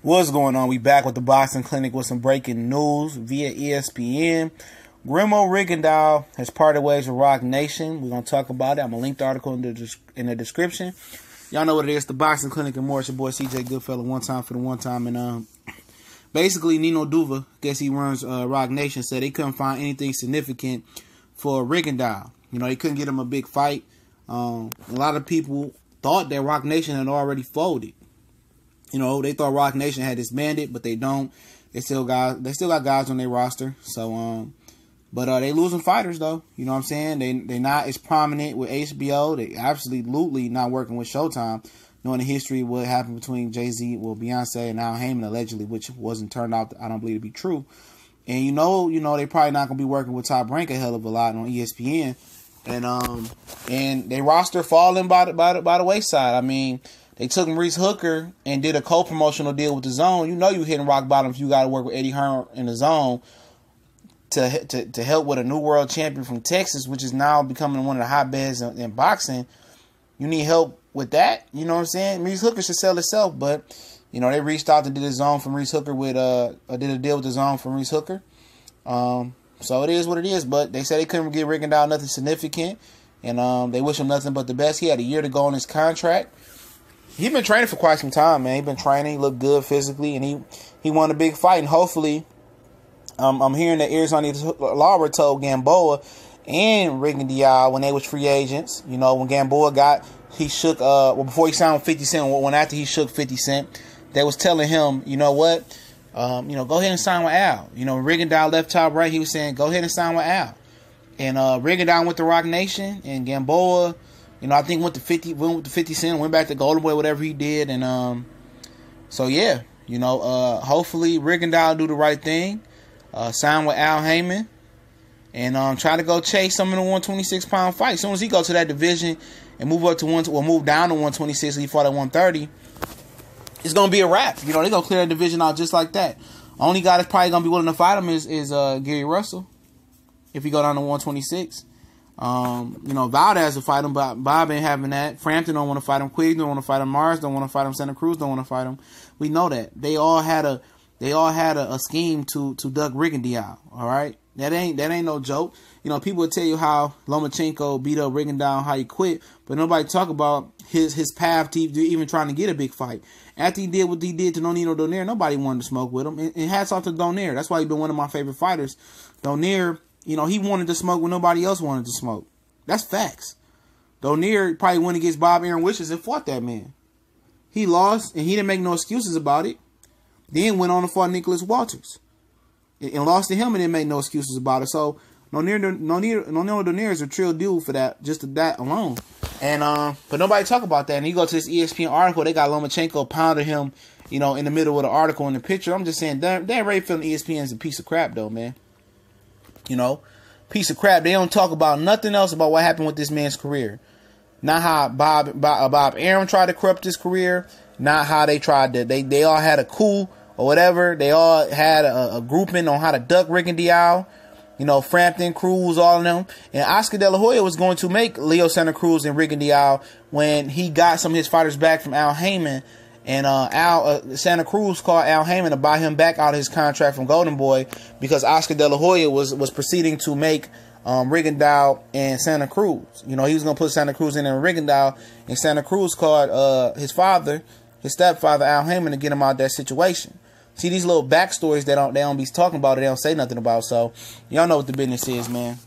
What's going on? We back with the Boxing Clinic with some breaking news via ESPN. Guillermo Rigondeaux has parted ways with Roc Nation. We're going to talk about it. I'm going to link the article in the description. Y'all know what it is, the Boxing Clinic and more. It's your boy CJ Goodfellow, one time for the one time. And basically, Nino Duva, guess he runs Roc Nation, said they couldn't find anything significant for Rigondeaux. You know, they couldn't get him a big fight. A lot of people thought that Roc Nation had already folded. You know, they thought Roc Nation had disbanded, but they don't. They still got guys on their roster. So, but they losing fighters though. You know what I'm saying? They not as prominent with HBO. They absolutely not working with Showtime. Knowing the history of what happened between Jay-Z, Beyonce, and Al Heyman allegedly, which wasn't turned out, I don't believe, to be true. And you know, they probably not gonna be working with Top Rank a hell of a lot on ESPN. And they roster falling by the wayside. I mean, they took Maurice Hooker and did a co-promotional deal with the Zone. You know you hitting rock bottom if you got to work with Eddie Hearn in the Zone to help with a new world champion from Texas, which is now becoming one of the hotbeds in boxing. You need help with that. You know what I'm saying? Maurice Hooker should sell itself, but you know they reached out to do the Zone for Maurice Hooker did a deal with the Zone for Maurice Hooker. So it is what it is. But they said they couldn't get Rigondeaux nothing significant, and they wish him nothing but the best. He had a year to go on his contract. He's been training for quite some time, man. He's been training. He looked good physically, and he won a big fight. And hopefully, I'm hearing that Arizona Lara told Gamboa and Rigondeaux when they was free agents. You know, when Gamboa shook. Before he signed with 50 Cent, when after he shook 50 Cent, they was telling him, you know what, go ahead and sign with Al. You know, Rigondeaux left Top Right. He was saying, go ahead and sign with Al. And Rigondeaux went to Roc Nation, and Gamboa, you know, I think went with the 50 Cent, went back to Golden Boy, whatever he did, and so yeah, you know, hopefully Rigondeaux do the right thing, sign with Al Heyman, and try to go chase some of the 126-pound fights. As soon as he go to that division and move down to 126, he fought at 130, it's gonna be a wrap. You know, they're gonna clear that division out just like that. Only guy that's probably gonna be willing to fight him is Gary Russell if he go down to 126. You know, Valdez will fight him, but Bob ain't having that. Frampton don't want to fight him. Quigg don't want to fight him. Mars don't want to fight him. Santa Cruz don't want to fight him. We know that. They all had a scheme to duck Rigondeaux. All right, that ain't no joke. You know, people will tell you how Lomachenko beat up Rigondeaux, how he quit, but nobody talk about his path to even trying to get a big fight. After he did what he did to Nonito Donaire, nobody wanted to smoke with him. And hats off to Donaire. That's why he's been one of my favorite fighters. Donaire, you know, he wanted to smoke when nobody else wanted to smoke. That's facts. Donaire probably went against Bob Aaron Wishes and fought that man. He lost, and he didn't make no excuses about it. Then went on to fight Nicholas Walters. And lost to him and didn't make no excuses about it. So, Donaire is a trill dude for that, just that alone. And but nobody talk about that. And you go to this ESPN article, they got Lomachenko pounding him, you know, in the middle of the article in the picture. I'm just saying, Dan Rayfield and ESPN is a piece of crap, though, man. You know, piece of crap. They don't talk about nothing else about what happened with this man's career. Not how Bob Aaron tried to corrupt his career. Not how they tried to. They all had a coup or whatever. They all had a grouping on how to duck Rigondeaux. You know, Frampton, Cruz, all of them. And Oscar De La Hoya was going to make Leo Santa Cruz and Rigondeaux when he got some of his fighters back from Al Heyman. And Santa Cruz called Al Heyman to buy him back out of his contract from Golden Boy because Oscar De La Hoya was proceeding to make Rigondeaux and Santa Cruz. You know, he was going to put Santa Cruz in and Rigondeaux, and Santa Cruz called his stepfather, Al Heyman, to get him out of that situation. See, these little backstories they don't be talking about, they don't say nothing about. So, y'all know what the business is, man.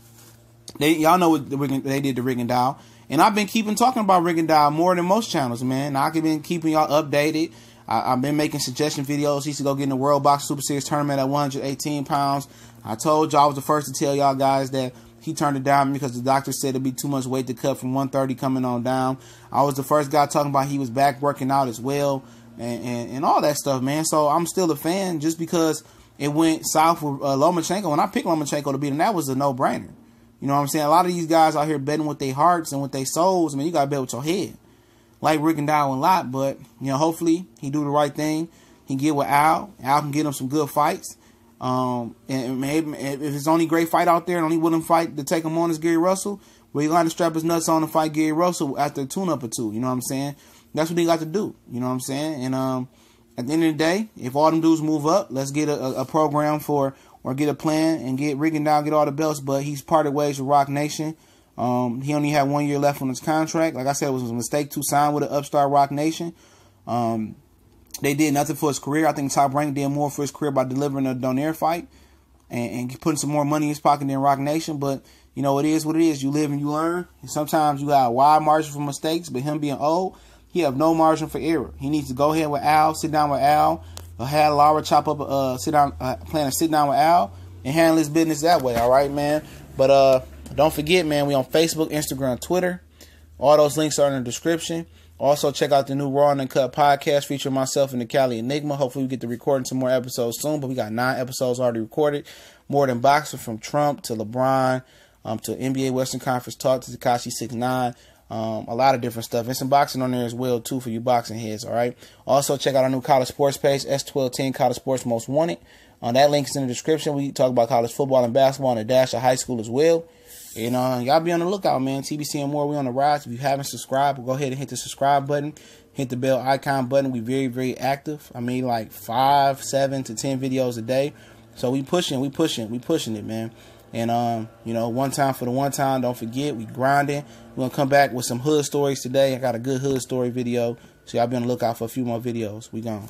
Y'all know what they did to Rigondeaux. And I've been talking about Rigondeaux more than most channels, man. I've been keeping y'all updated. I've been making suggestion videos. He used to go get in the World Box Super Series tournament at 118 pounds. I told y'all, I was the first to tell y'all guys that he turned it down because the doctor said it'd be too much weight to cut from 130 coming on down. I was the first guy talking about he was back working out as well and all that stuff, man. So I'm still a fan just because it went south with Lomachenko. When I picked Lomachenko to beat him, that was a no-brainer. You know what I'm saying? A lot of these guys out here betting with their hearts and with their souls. I mean, you got to bet with your head. Like Rigondeaux a lot, but, you know, hopefully he do the right thing. He get with Al. Al can get him some good fights. And maybe if it's only great fight out there and only willing fight to take him on is Gary Russell, well, he got to strap his nuts on to fight Gary Russell after a tune-up or two. You know what I'm saying? That's what he got to do. You know what I'm saying? And at the end of the day, if all them dudes move up, let's get a program for, or get a plan and get Rigondeaux, get all the belts. But he's parted ways with Rock Nation. He only had 1 year left on his contract. Like I said, it was a mistake to sign with an upstart Rock Nation. They did nothing for his career. I think Top Rank did more for his career by delivering a Donaire fight and putting some more money in his pocket than Rock Nation. But, you know, it is what it is. You live and you learn. And sometimes you got a wide margin for mistakes, but him being old, he have no margin for error. He needs to go ahead with Al, sit down with Al, or have Laura chop up, plan to sit down with Al and handle his business that way. All right, man. But don't forget, man, we on Facebook, Instagram, Twitter. All those links are in the description. Also, check out the new Raw and Uncut podcast featuring myself and the Cali Enigma. Hopefully, we get to recording some more episodes soon, but we got 9 episodes already recorded. More than boxing, from Trump to LeBron, to NBA Western Conference talk, to Tekashi 6ix9ine. A lot of different stuff. And some boxing on there as well, too, for you boxing heads, all right? Also, check out our new college sports page, S1210 College Sports Most Wanted. That link is in the description. We talk about college football and basketball and a dash of high school as well. And y'all be on the lookout, man. TBC and more, we on the rise. If you haven't subscribed, go ahead and hit the subscribe button. Hit the bell icon button. We very, very active. I mean, like 5, 7 to 10 videos a day. So we pushing it, man. And, you know, one time for the one time, don't forget, we grinding. We're going to come back with some hood stories today. I got a good hood story video. So y'all be on the lookout for a few more videos. We gone.